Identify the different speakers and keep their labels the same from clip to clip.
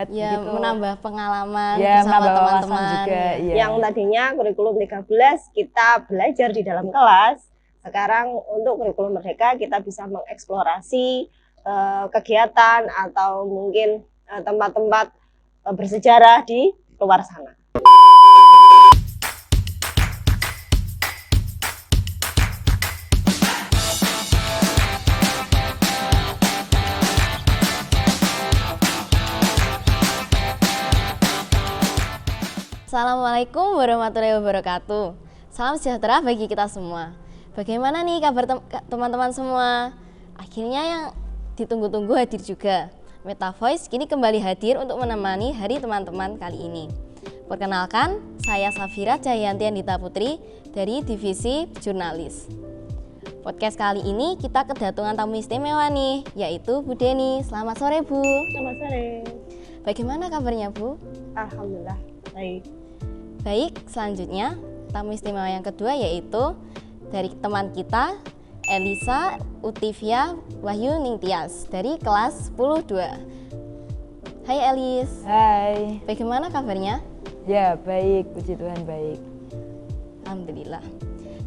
Speaker 1: Ya,
Speaker 2: gitu.
Speaker 1: menambah pengalaman
Speaker 2: Ya,
Speaker 1: bersama
Speaker 2: menambah wawasan
Speaker 1: teman-teman.
Speaker 2: juga. Ya.
Speaker 3: Yang tadinya kurikulum 13 kita belajar di dalam kelas, sekarang untuk kurikulum Merdeka kita bisa mengeksplorasi kegiatan atau mungkin tempat-tempat bersejarah di luar sana.
Speaker 1: Assalamualaikum warahmatullahi wabarakatuh. Salam sejahtera bagi kita semua. Bagaimana nih kabar teman-teman semua? Akhirnya yang ditunggu-tunggu hadir juga. Meta Voice kini kembali hadir untuk menemani hari teman-teman kali ini. Perkenalkan, saya Safira Cahyanti Andita Putri dari Divisi Jurnalis. Podcast kali ini kita kedatangan tamu istimewa nih, yaitu Bu Deni. Selamat sore, Bu.
Speaker 3: Selamat sore.
Speaker 1: Bagaimana kabarnya, Bu?
Speaker 3: Alhamdulillah, baik.
Speaker 1: Baik, selanjutnya tamu istimewa yang kedua yaitu dari teman kita Elisa Utivia Wahyu Ningtyas dari kelas 10-2. Hai Elis.
Speaker 2: Hai.
Speaker 1: Bagaimana kabarnya?
Speaker 2: Ya, baik, puji Tuhan baik.
Speaker 1: Alhamdulillah.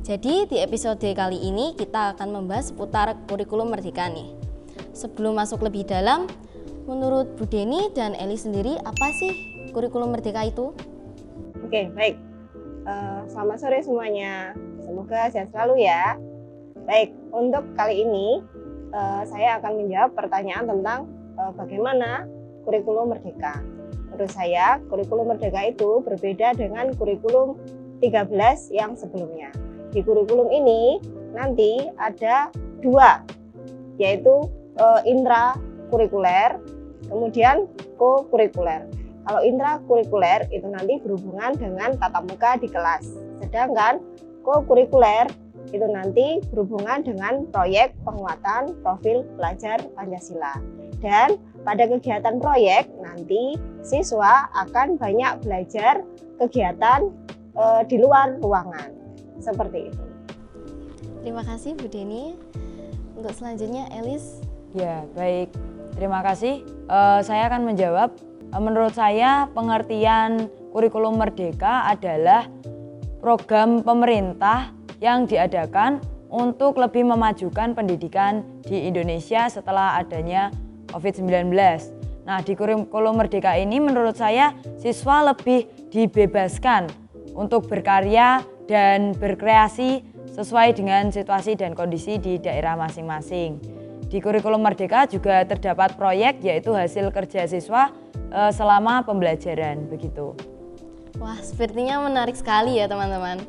Speaker 1: Jadi di episode kali ini kita akan membahas seputar kurikulum Merdeka nih. Sebelum masuk lebih dalam, menurut Bu Deni dan Elis sendiri apa sih kurikulum Merdeka itu?
Speaker 3: Oke, baik. Selamat sore semuanya. Semoga sehat selalu ya. Baik, untuk kali ini saya akan menjawab pertanyaan tentang bagaimana kurikulum Merdeka. Menurut saya, kurikulum Merdeka itu berbeda dengan kurikulum 13 yang sebelumnya. Di kurikulum ini nanti ada dua, yaitu intrakurikuler, kemudian co-kurikuler. Kalau intrakurikuler itu nanti berhubungan dengan tatap muka di kelas. Sedangkan co-kurikuler itu nanti berhubungan dengan proyek penguatan profil pelajar Pancasila. Dan pada kegiatan proyek nanti siswa akan banyak belajar kegiatan di luar ruangan. Seperti itu.
Speaker 1: Terima kasih Bu Deni. Untuk selanjutnya Elis.
Speaker 2: Ya, baik. Terima kasih. Saya akan menjawab. Menurut saya pengertian kurikulum Merdeka adalah program pemerintah yang diadakan untuk lebih memajukan pendidikan di Indonesia setelah adanya COVID-19. Nah, di kurikulum Merdeka ini menurut saya siswa lebih dibebaskan untuk berkarya dan berkreasi sesuai dengan situasi dan kondisi di daerah masing-masing. Di kurikulum Merdeka juga terdapat proyek yaitu hasil kerja siswa selama pembelajaran begitu.
Speaker 1: Wah, sepertinya menarik sekali ya teman-teman.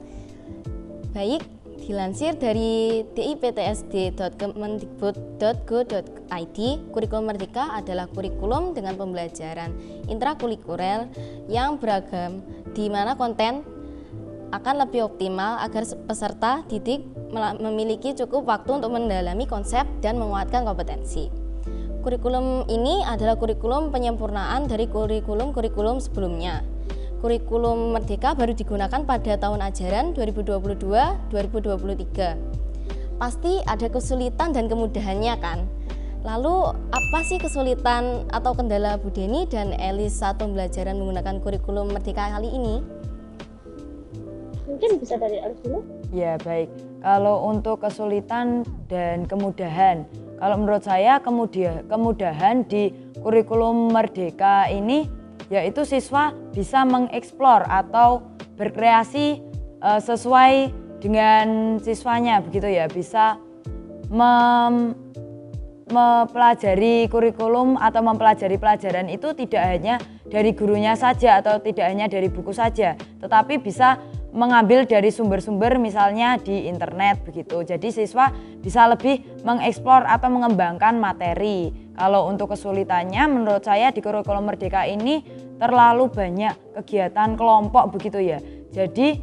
Speaker 1: Baik, dilansir dari diptsd.kemendikbud.go.id, kurikulum Merdeka adalah kurikulum dengan pembelajaran intrakurikuler yang beragam, di mana konten akan lebih optimal agar peserta didik memiliki cukup waktu untuk mendalami konsep dan menguatkan kompetensi. Kurikulum ini adalah kurikulum penyempurnaan dari kurikulum sebelumnya. Kurikulum Merdeka baru digunakan pada tahun ajaran 2022-2023. Pasti ada kesulitan dan kemudahannya kan? Lalu apa sih kesulitan atau kendala Bu Deni dan Elis saat pembelajaran menggunakan kurikulum Merdeka kali ini?
Speaker 3: Mungkin bisa dari Elis dulu.
Speaker 2: Ya, baik. Kalau untuk kesulitan dan kemudahan, kalau menurut saya kemudahan di kurikulum Merdeka ini yaitu siswa bisa mengeksplor atau berkreasi sesuai dengan siswanya begitu ya, bisa mempelajari kurikulum atau mempelajari pelajaran itu tidak hanya dari gurunya saja atau tidak hanya dari buku saja, tetapi bisa mengambil dari sumber-sumber misalnya di internet begitu. Jadi siswa bisa lebih mengeksplor atau mengembangkan materi. Kalau untuk kesulitannya menurut saya di kurikulum Merdeka ini terlalu banyak kegiatan kelompok begitu ya. Jadi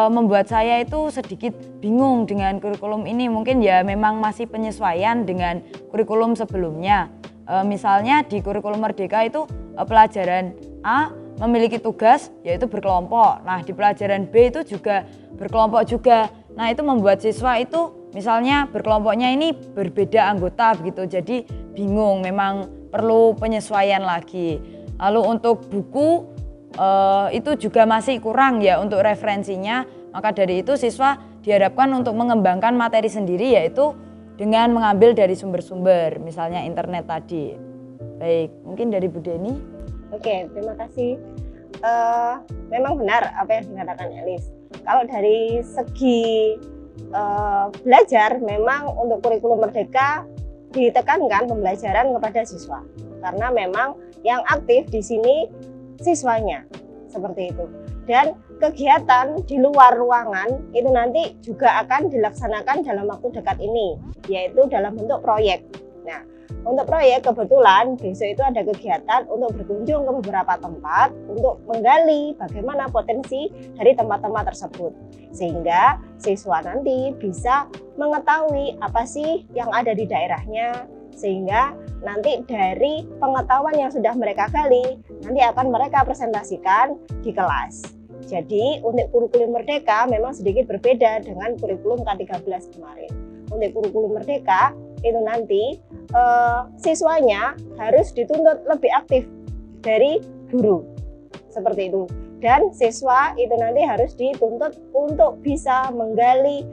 Speaker 2: membuat saya itu sedikit bingung dengan kurikulum ini. Mungkin ya memang masih penyesuaian dengan kurikulum sebelumnya. Misalnya di kurikulum Merdeka itu pelajaran A memiliki tugas yaitu berkelompok. Nah, di pelajaran B itu juga berkelompok juga. Nah, itu membuat siswa itu misalnya berkelompoknya ini berbeda anggota begitu. Jadi bingung, memang perlu penyesuaian lagi. Lalu untuk buku itu juga masih kurang ya untuk referensinya. Maka dari itu siswa diharapkan untuk mengembangkan materi sendiri, yaitu dengan mengambil dari sumber-sumber, misalnya internet tadi. Baik, mungkin dari Bu Deni.
Speaker 3: Oke, terima kasih. Memang benar apa yang dikatakan Elis. Kalau dari segi belajar, memang untuk kurikulum merdeka ditekankan pembelajaran kepada siswa, karena memang yang aktif di sini siswanya, seperti itu. Dan kegiatan di luar ruangan itu nanti juga akan dilaksanakan dalam waktu dekat ini, yaitu dalam bentuk proyek. Nah, untuk proyek kebetulan besok itu ada kegiatan untuk berkunjung ke beberapa tempat untuk menggali bagaimana potensi dari tempat-tempat tersebut, sehingga siswa nanti bisa mengetahui apa sih yang ada di daerahnya, sehingga nanti dari pengetahuan yang sudah mereka gali nanti akan mereka presentasikan di kelas. Jadi untuk kurikulum merdeka memang sedikit berbeda dengan kurikulum K13 kemarin. Untuk kurikulum merdeka itu nanti siswanya harus dituntut lebih aktif dari guru, seperti itu. Dan siswa itu nanti harus dituntut untuk bisa menggali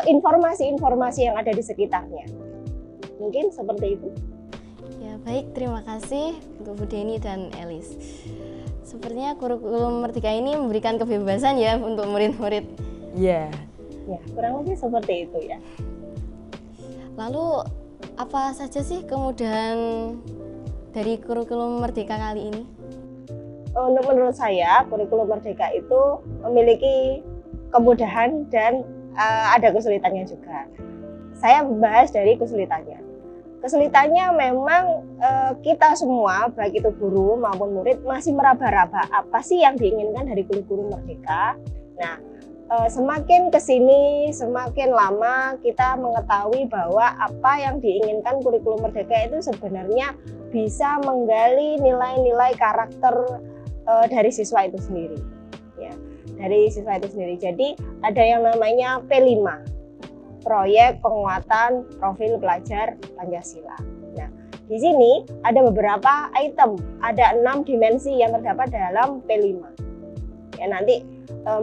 Speaker 3: informasi-informasi yang ada di sekitarnya. Mungkin seperti itu.
Speaker 1: Ya, baik, terima kasih untuk Bu Deni dan Elis. Sepertinya kurikulum merdeka ini memberikan kebebasan ya untuk murid-murid.
Speaker 2: Iya.
Speaker 3: Ya, kurang lebih seperti itu ya.
Speaker 1: Lalu apa saja sih kemudahan dari kurikulum merdeka kali ini?
Speaker 3: Untuk menurut saya, kurikulum merdeka itu memiliki kemudahan dan ada kesulitannya juga. Saya bahas dari kesulitannya. Kesulitannya memang kita semua, baik itu guru maupun murid, masih meraba-raba apa sih yang diinginkan dari kurikulum merdeka. Nah, semakin kesini, semakin lama kita mengetahui bahwa apa yang diinginkan kurikulum merdeka itu sebenarnya bisa menggali nilai-nilai karakter dari siswa itu sendiri. Ya, dari siswa itu sendiri. Jadi ada yang namanya P5. Proyek penguatan profil pelajar Pancasila. Nah, di sini ada beberapa item, ada 6 dimensi yang terdapat dalam P5. Ya, nanti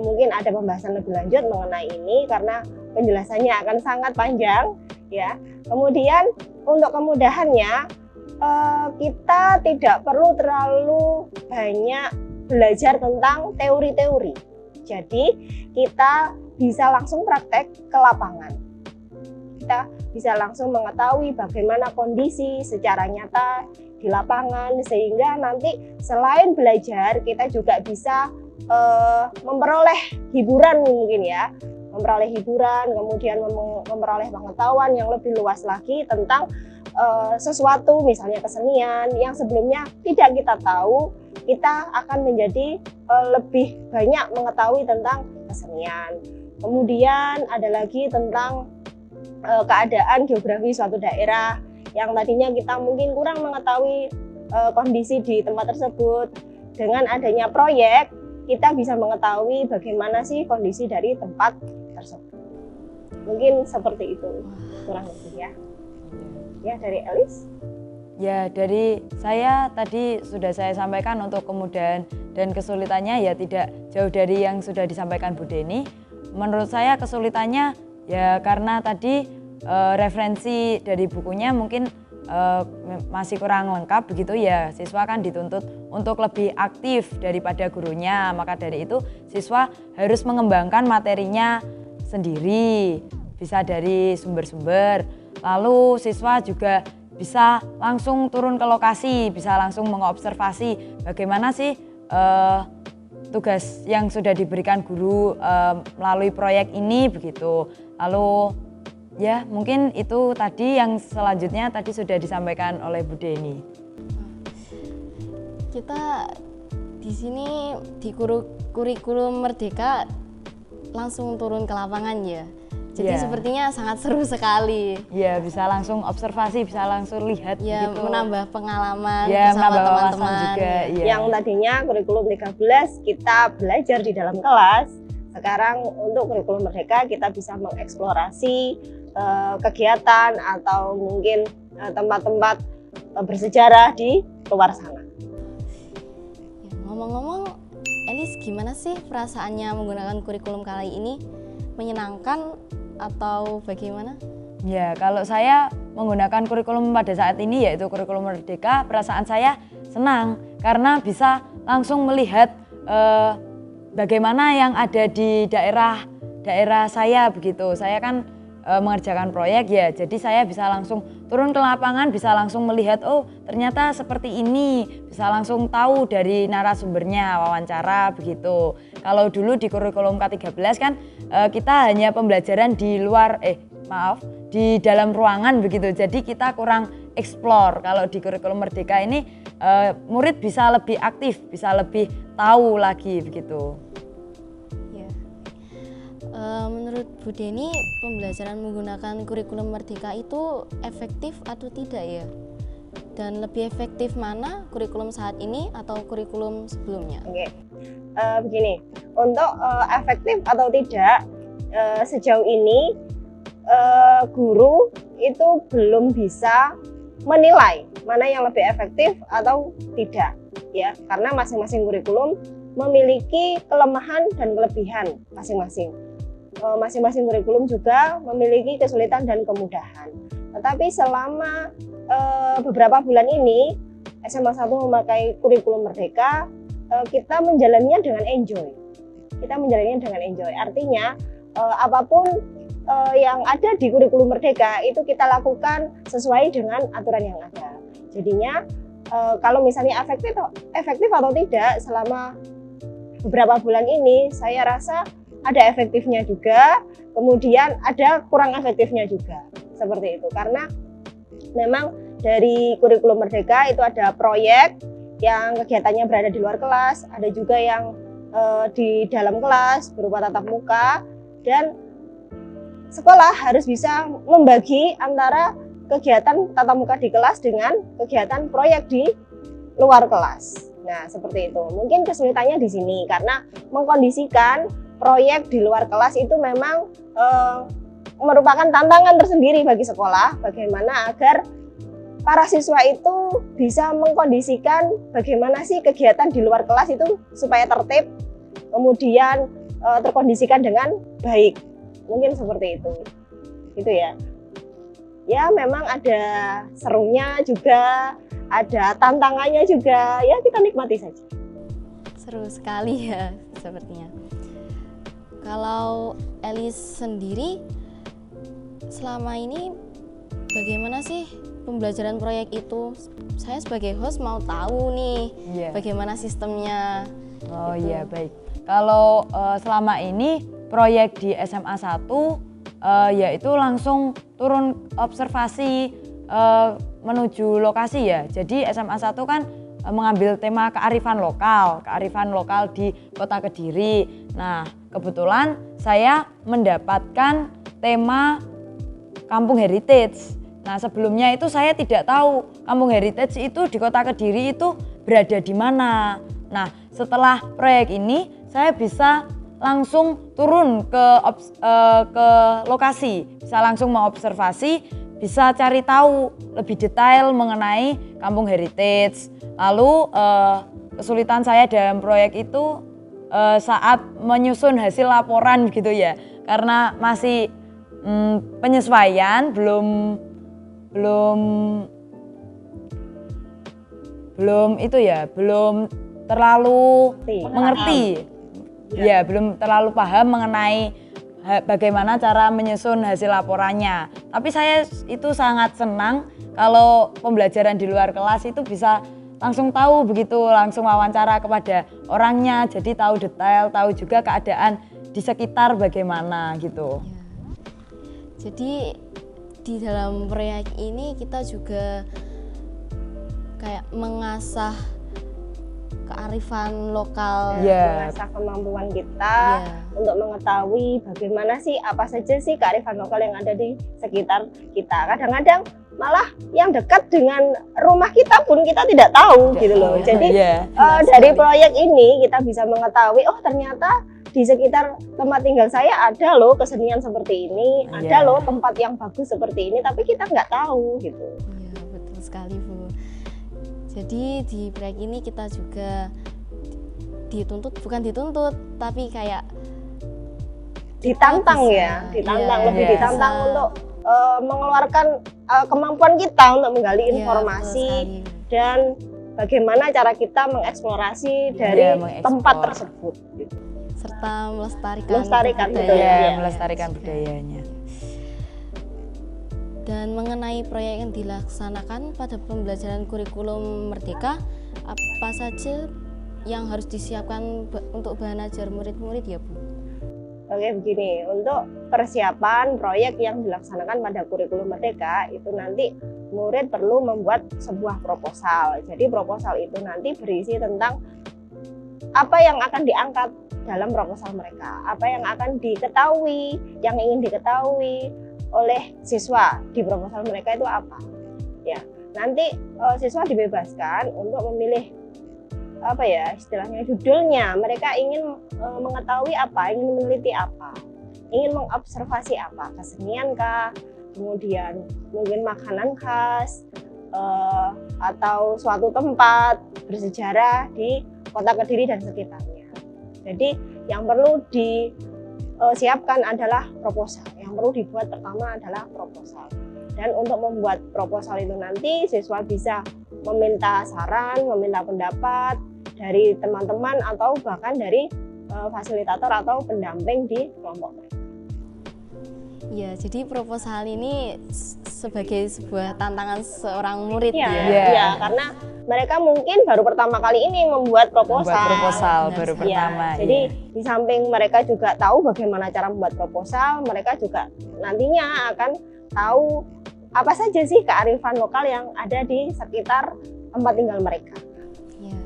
Speaker 3: mungkin ada pembahasan lebih lanjut mengenai ini karena penjelasannya akan sangat panjang, ya. Kemudian untuk kemudahannya kita tidak perlu terlalu banyak belajar tentang teori-teori. Jadi kita bisa langsung praktek ke lapangan. Kita bisa langsung mengetahui bagaimana kondisi secara nyata di lapangan, sehingga nanti selain belajar kita juga bisa memperoleh hiburan mungkin ya, memperoleh hiburan, kemudian memperoleh pengetahuan yang lebih luas lagi tentang sesuatu, misalnya kesenian yang sebelumnya tidak kita tahu, kita akan menjadi lebih banyak mengetahui tentang kesenian. Kemudian ada lagi tentang keadaan geografi suatu daerah yang tadinya kita mungkin kurang mengetahui kondisi di tempat tersebut. Dengan adanya proyek, kita bisa mengetahui bagaimana sih kondisi dari tempat tersebut. Mungkin seperti itu kurang lebih ya. Ya, dari Elis?
Speaker 2: Ya, dari saya tadi sudah saya sampaikan untuk kemudahan dan kesulitannya ya tidak jauh dari yang sudah disampaikan Bu Deni. Menurut saya kesulitannya ya karena tadi referensi dari bukunya mungkin masih kurang lengkap begitu ya, siswa kan dituntut untuk lebih aktif daripada gurunya, maka dari itu siswa harus mengembangkan materinya sendiri, bisa dari sumber-sumber, lalu siswa juga bisa langsung turun ke lokasi, bisa langsung mengobservasi bagaimana sih tugas yang sudah diberikan guru melalui proyek ini begitu. Lalu ya mungkin itu tadi yang selanjutnya tadi sudah disampaikan oleh Bu Deni.
Speaker 1: Kita di sini di kurikulum merdeka langsung turun ke lapangan ya. Jadi sepertinya sangat seru sekali.
Speaker 2: Ya, bisa langsung observasi, bisa langsung lihat
Speaker 1: ya,
Speaker 2: gitu.
Speaker 1: Menambah pengalaman
Speaker 2: bersama
Speaker 1: menambah
Speaker 2: teman-teman juga. Ya.
Speaker 3: Yang tadinya kurikulum 13 kita belajar di dalam kelas, sekarang untuk kurikulum merdeka kita bisa mengeksplorasi kegiatan atau mungkin tempat-tempat bersejarah di luar sana.
Speaker 1: Ngomong-ngomong, Elis gimana sih perasaannya menggunakan kurikulum kali ini? Menyenangkan atau bagaimana?
Speaker 2: Ya, kalau saya menggunakan kurikulum pada saat ini yaitu kurikulum Merdeka, perasaan saya senang karena bisa langsung melihat bagaimana yang ada di daerah saya begitu. Saya kan mengerjakan proyek ya, jadi saya bisa langsung turun ke lapangan, bisa langsung melihat oh ternyata seperti ini, bisa langsung tahu dari narasumbernya, wawancara begitu. Kalau dulu di kurikulum K13 kan kita hanya pembelajaran di luar, di dalam ruangan begitu, jadi kita kurang explore. Kalau di kurikulum Merdeka ini murid bisa lebih aktif, bisa lebih tahu lagi begitu.
Speaker 1: Menurut Bu Deni, pembelajaran menggunakan kurikulum Merdeka itu efektif atau tidak ya? Dan lebih efektif mana, kurikulum saat ini atau kurikulum sebelumnya?
Speaker 3: Oke, begini, untuk efektif atau tidak, sejauh ini guru itu belum bisa menilai mana yang lebih efektif atau tidak, ya, karena masing-masing kurikulum memiliki kelemahan dan kelebihan masing-masing. Masing-masing kurikulum juga memiliki kesulitan dan kemudahan. Tetapi selama beberapa bulan ini SMA 1 memakai kurikulum Merdeka, kita menjalaninya dengan enjoy. Artinya apapun yang ada di kurikulum Merdeka itu kita lakukan sesuai dengan aturan yang ada. Jadinya kalau misalnya efektif atau tidak selama beberapa bulan ini, saya rasa ada efektifnya juga, kemudian ada kurang efektifnya juga, seperti itu. Karena memang dari kurikulum Merdeka itu ada proyek yang kegiatannya berada di luar kelas, ada juga yang di dalam kelas berupa tatap muka, dan sekolah harus bisa membagi antara kegiatan tatap muka di kelas dengan kegiatan proyek di luar kelas. Nah, seperti itu. Mungkin kesulitannya di sini karena mengkondisikan proyek di luar kelas itu memang merupakan tantangan tersendiri bagi sekolah, bagaimana agar para siswa itu bisa mengkondisikan bagaimana sih kegiatan di luar kelas itu supaya tertib, kemudian terkondisikan dengan baik. Mungkin seperti itu. Gitu ya. Ya, memang ada serunya juga, ada tantangannya juga. Ya, kita nikmati saja.
Speaker 1: Seru sekali ya sepertinya. Kalau Elis sendiri selama ini bagaimana sih pembelajaran proyek itu? Saya sebagai host mau tahu nih bagaimana sistemnya.
Speaker 2: Oh iya, baik. Kalau selama ini proyek di SMA 1 yaitu langsung turun observasi menuju lokasi ya. Jadi SMA 1 kan mengambil tema kearifan lokal di Kota Kediri. Nah, kebetulan saya mendapatkan tema Kampung Heritage. Nah, sebelumnya itu saya tidak tahu Kampung Heritage itu di Kota Kediri itu berada di mana. Nah, setelah proyek ini saya bisa langsung turun ke lokasi, bisa langsung mengobservasi, bisa cari tahu lebih detail mengenai Kampung Heritage. Lalu kesulitan saya dalam proyek itu saat menyusun hasil laporan gitu ya, karena masih penyesuaian, belum terlalu mengerti, ya belum terlalu paham mengenai bagaimana cara menyusun hasil laporannya. Tapi saya itu sangat senang kalau pembelajaran di luar kelas itu bisa langsung tahu begitu, langsung wawancara kepada orangnya, jadi tahu detail, tahu juga keadaan di sekitar bagaimana gitu.
Speaker 1: Ya. Jadi di dalam proyek ini kita juga kayak mengasah kearifan lokal,
Speaker 3: mengasah kemampuan kita untuk mengetahui bagaimana sih, apa saja sih kearifan lokal yang ada di sekitar kita. Kadang-kadang malah yang dekat dengan rumah kita pun kita tidak tahu gitu loh. Jadi dari proyek ini kita bisa mengetahui, oh ternyata di sekitar tempat tinggal saya ada loh kesenian seperti ini, ada loh tempat yang bagus seperti ini, tapi kita nggak tahu gitu.
Speaker 1: Iya, betul sekali Bu. Jadi di proyek ini kita juga bukan dituntut, tapi kayak
Speaker 3: ditantang
Speaker 1: bisa.
Speaker 3: ya, ditantang
Speaker 1: Iya,
Speaker 3: lebih
Speaker 2: iya.
Speaker 3: ditantang
Speaker 1: Bisa.
Speaker 3: untuk mengeluarkan kemampuan kita untuk menggali
Speaker 1: Iya, betul
Speaker 3: informasi
Speaker 1: sekali.
Speaker 3: dan bagaimana cara kita mengeksplorasi dari
Speaker 2: Iya, mengeksplor.
Speaker 3: tempat tersebut.
Speaker 1: serta melestarikan
Speaker 3: Melestarikan,
Speaker 1: budaya.
Speaker 3: betul.
Speaker 2: Iya,
Speaker 3: Iya.
Speaker 2: melestarikan budayanya.
Speaker 1: Dan mengenai proyek yang dilaksanakan pada pembelajaran kurikulum Merdeka, apa saja yang harus disiapkan untuk bahan ajar murid-murid ya Bu?
Speaker 3: Oke, begini, untuk persiapan proyek yang dilaksanakan pada kurikulum Merdeka itu nanti murid perlu membuat sebuah proposal. Jadi proposal itu nanti berisi tentang apa yang akan diangkat dalam proposal mereka, apa yang akan diketahui, yang ingin diketahui oleh siswa di proposal mereka itu apa. Ya, nanti siswa dibebaskan untuk memilih apa ya istilahnya judulnya. Mereka ingin mengetahui apa, ingin meneliti apa, ingin mengobservasi apa, kesenian kah, kemudian mungkin makanan khas atau suatu tempat bersejarah di Kota Kediri dan sekitarnya. Jadi yang perlu disiapkan adalah proposal. Yang perlu dibuat pertama adalah proposal. Dan untuk membuat proposal itu nanti siswa bisa meminta saran, meminta pendapat dari teman-teman atau bahkan dari fasilitator atau pendamping di kelompok mereka.
Speaker 1: Ya, jadi proposal ini sebagai sebuah tantangan seorang murid
Speaker 3: Iya,
Speaker 1: ya.
Speaker 3: iya, karena mereka mungkin baru pertama kali ini membuat proposal.
Speaker 2: Membuat proposal
Speaker 1: Benar
Speaker 2: baru
Speaker 1: sekali.
Speaker 2: pertama.
Speaker 3: Jadi
Speaker 2: iya.
Speaker 3: di samping mereka juga tahu bagaimana cara membuat proposal, mereka juga nantinya akan tahu apa saja sih kearifan lokal yang ada di sekitar tempat tinggal mereka.
Speaker 1: Ya.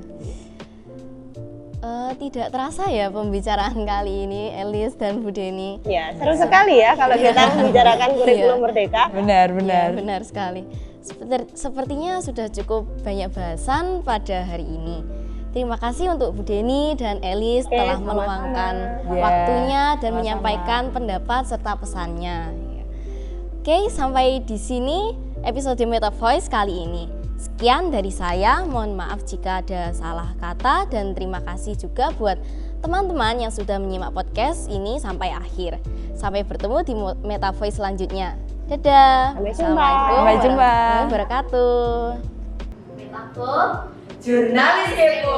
Speaker 1: Tidak terasa ya pembicaraan kali ini Elis dan Bu Deni.
Speaker 3: Ya, seru sekali ya kalau kita membicarakan kurikulum
Speaker 1: Iya.
Speaker 3: Merdeka.
Speaker 2: Benar,
Speaker 1: Ya,
Speaker 2: benar.
Speaker 1: benar sekali. Sepertinya sudah cukup banyak bahasan pada hari ini. Terima kasih untuk Bu Deni dan Elis
Speaker 3: Oke,
Speaker 1: telah
Speaker 3: sama-sama.
Speaker 1: meluangkan
Speaker 2: Ya,
Speaker 1: waktunya dan
Speaker 2: sama-sama.
Speaker 1: menyampaikan pendapat serta pesannya. Ya. Oke, sampai di sini episode Meta Voice kali ini. Sekian dari saya, mohon maaf jika ada salah kata dan terima kasih juga buat teman-teman yang sudah menyimak podcast ini sampai akhir. Sampai bertemu di Meta Voice selanjutnya. Dadah.
Speaker 3: Sampai jumpa.
Speaker 1: Assalamualaikum
Speaker 2: Sampai jumpa.
Speaker 1: warahmatullahi wabarakatuh.
Speaker 4: Jurnalis Kepo.